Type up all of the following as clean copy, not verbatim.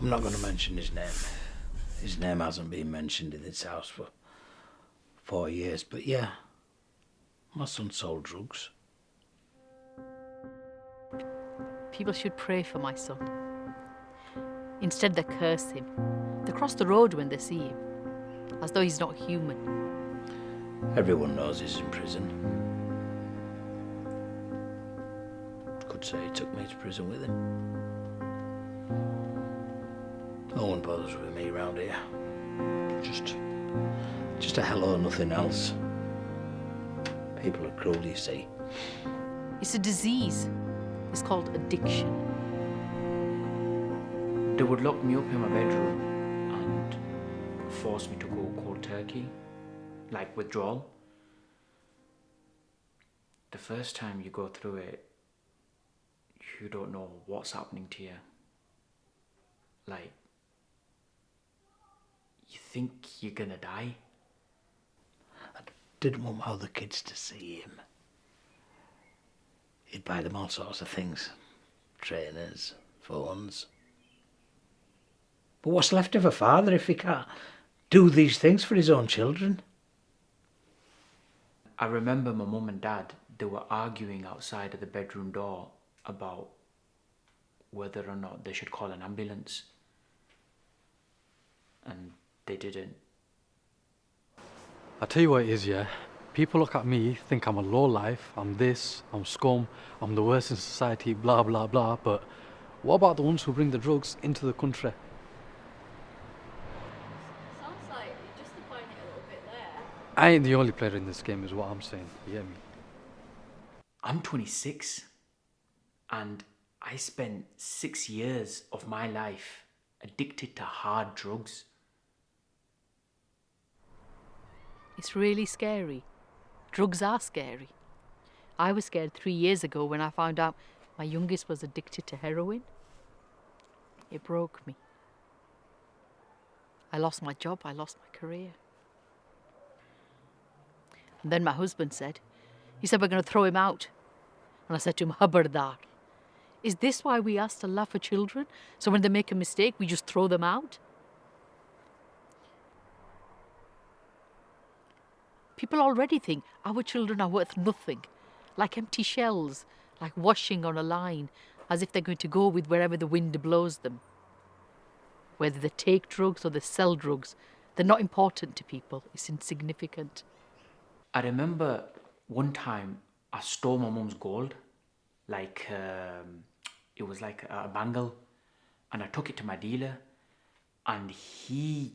I'm not going to mention his name. His name hasn't been mentioned in this house for 4 years, but yeah, my son sold drugs. People should pray for my son. Instead, they curse him. They cross the road when they see him, as though he's not human. Everyone knows he's in prison. Could say he took me to prison with him. No one bothers with me round here. Just a hello, nothing else. People are cruel, you see. It's a disease. It's called addiction. They would lock me up in my bedroom and force me to go cold turkey, like withdrawal. The first time you go through it, you don't know what's happening to you. Like, you think you're gonna die. I didn't want my other kids to see him. He'd buy them all sorts of things. Trainers, phones. But what's left of a father if he can't do these things for his own children? I remember my mum and dad, they were arguing outside of the bedroom door about whether or not they should call an ambulance. And they didn't. I tell you what it is, yeah. People look at me, think I'm a lowlife, I'm this, I'm scum, I'm the worst in society, blah, blah, blah. But what about the ones who bring the drugs into the country? Sounds like you're justifying it a little bit there. I ain't the only player in this game, is what I'm saying. You hear me? I'm 26 and I spent 6 years of my life addicted to hard drugs. It's really scary. Drugs are scary. I was scared 3 years ago when I found out my youngest was addicted to heroin. It broke me. I lost my job, I lost my career. And then my husband said, we're going to throw him out. And I said to him, Habardar, is this why we ask Allah for children? So when they make a mistake, we just throw them out? People already think our children are worth nothing, like empty shells, like washing on a line, as if they're going to go with wherever the wind blows them. Whether they take drugs or they sell drugs, they're not important to people. It's insignificant. I remember one time I stole my mum's gold, like it was like a bangle, and I took it to my dealer, and he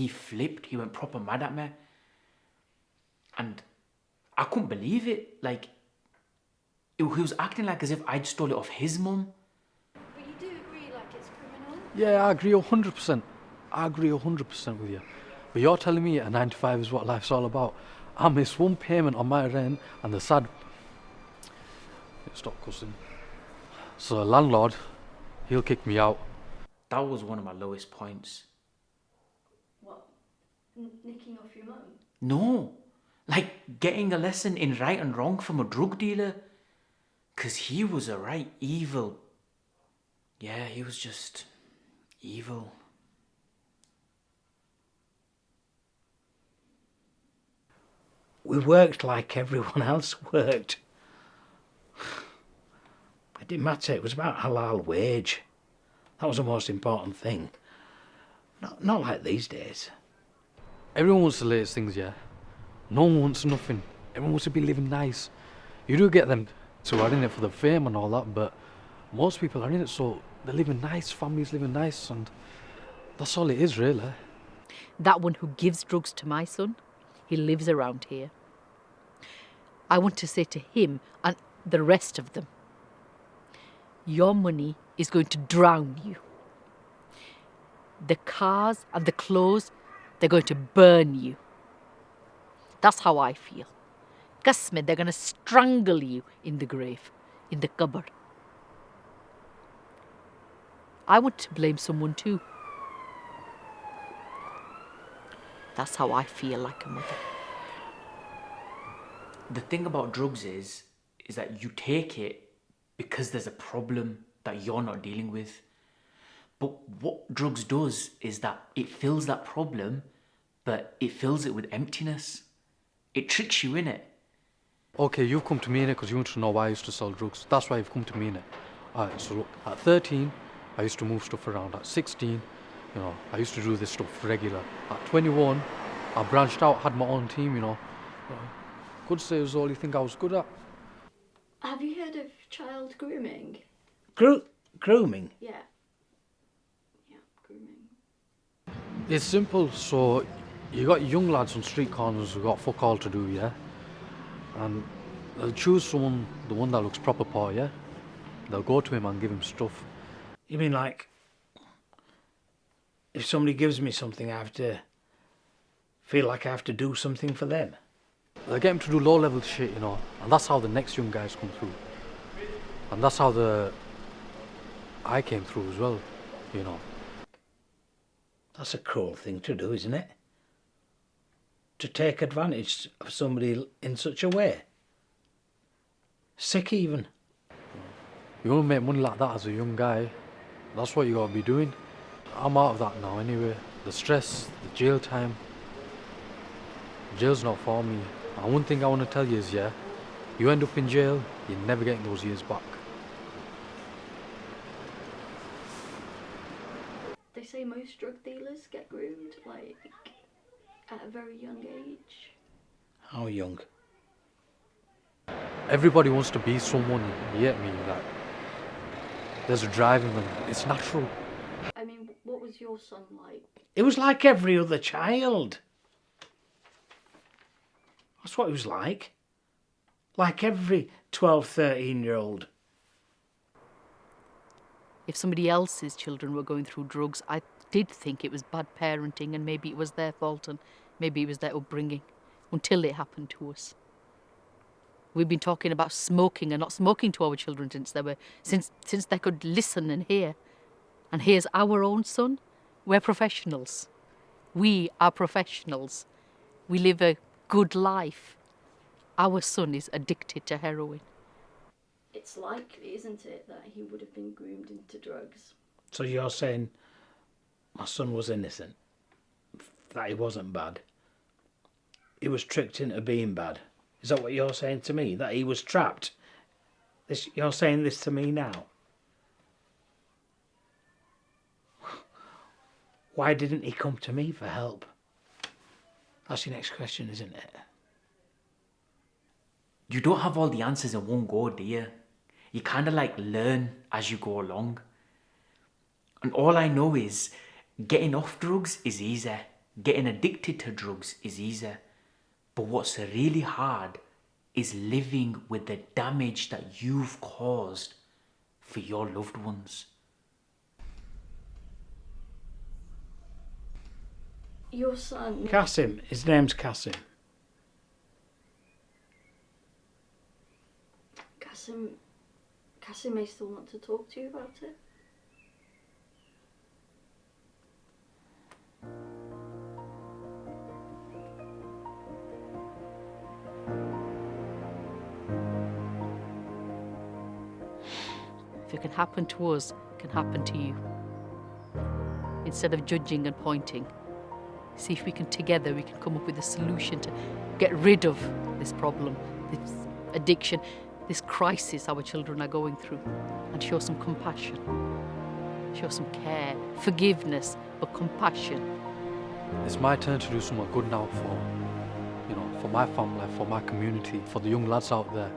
flipped. He went proper mad at me, and I couldn't believe it. Like, he was acting like as if I'd stole it off his mum. But you do agree, like, it's criminal? Yeah, I agree 100%. I agree 100% with you. But you're telling me a 9 to 5 is what life's all about. I missed one payment on my rent and the sad... Stop cussing. So the landlord, he'll kick me out. That was one of my lowest points. What? Nicking off your mum? No, like getting a lesson in right and wrong from a drug dealer. Because he was a right evil. Yeah, he was just evil. We worked like everyone else worked. It didn't matter, it was about halal wage. That was the most important thing. Not like these days. Everyone wants the latest things, yeah. No one wants nothing. Everyone wants to be living nice. You do get them who are in it for the fame and all that, but most people are in it so they're living nice, families living nice, and that's all it is, really. That one who gives drugs to my son, he lives around here. I want to say to him and the rest of them, your money is going to drown you. The cars and the clothes, they're going to burn you. That's how I feel. Qasme, they're going to strangle you in the grave, in the cupboard. I want to blame someone too. That's how I feel like a mother. The thing about drugs is that you take it because there's a problem that you're not dealing with. But what drugs does is that it fills that problem, but it fills it with emptiness. It tricks you in it. Okay, you've come to me in it because you want to know why I used to sell drugs. That's why you've come to me in it. Alright, so look, at 13, I used to move stuff around. At 16, I used to do this stuff regular. At 21, I branched out, had my own team, Could say it was the only thing I was good at. Have you heard of child grooming? Grooming? Yeah. Yeah, grooming. It's simple. So you got young lads on street corners who got fuck all to do, yeah? And they'll choose the one that looks proper poor, yeah? They'll go to him and give him stuff. You mean like, if somebody gives me something, I have to feel like I have to do something for them? They'll get him to do low-level shit, and that's how the next young guys come through. And that's how I came through as well, That's a cruel thing to do, isn't it? To take advantage of somebody in such a way. Sick even. You want to make money like that as a young guy, that's what you got to be doing. I'm out of that now anyway. The stress, the jail time. Jail's not for me. And one thing I want to tell you is, yeah, you end up in jail, you're never getting those years back. They say most drug dealers get groomed, like, at a very young age. How young? Everybody wants to be someone, you get me? Like, there's a drive in them. It's natural. I mean, what was your son like? It was like every other child. That's what it was like. Like every 12, 13-year-old. If somebody else's children were going through drugs, I did think it was bad parenting and maybe it was their fault and maybe it was their upbringing until it happened to us. We've been talking about smoking and not smoking to our children since they could listen and hear. And here's our own son. We're professionals. We are professionals. We live a good life. Our son is addicted to heroin. It's likely, isn't it, that he would have been groomed into drugs? So you're saying my son was innocent? That he wasn't bad? He was tricked into being bad? Is that what you're saying to me? That he was trapped? You're saying this to me now? Why didn't he come to me for help? That's your next question, isn't it? You don't have all the answers in one go, do you? You kind of like learn as you go along. And all I know is getting off drugs is easy. Getting addicted to drugs is easy. But what's really hard is living with the damage that you've caused for your loved ones. Your son... Kasim. His name's Kasim. Kasim may still want to talk to you about it. If it can happen to us, it can happen to you. Instead of judging and pointing, see if we can come up with a solution to get rid of this problem, this addiction, this crisis our children are going through, and show some compassion, show some care, forgiveness, but compassion. It's my turn to do something good now for my family, for my community, for the young lads out there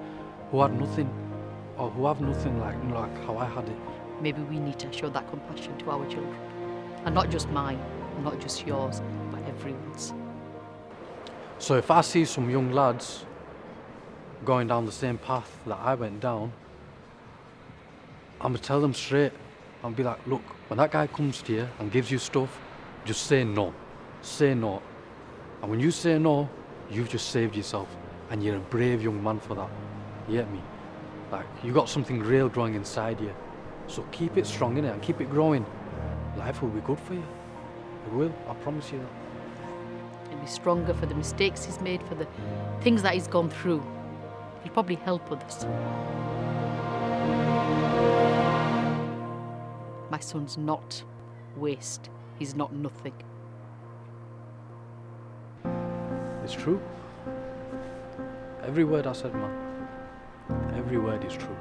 who had nothing, or who have nothing like how I had it. Maybe we need to show that compassion to our children, and not just mine, and not just yours, but everyone's. So if I see some young lads going down the same path that I went down, I'm gonna tell them straight. I'll be like, look, when that guy comes to you and gives you stuff, just say no. Say no. And when you say no, you've just saved yourself, and you're a brave young man for that. You get me? Like, you got something real growing inside you. So keep it strong, innit, and keep it growing. Life will be good for you. It will, I promise you that. He'll be stronger for the mistakes he's made, for the things that he's gone through. He'll probably help others. My son's not waste. He's not nothing. It's true. Every word I said, man. Every word is true.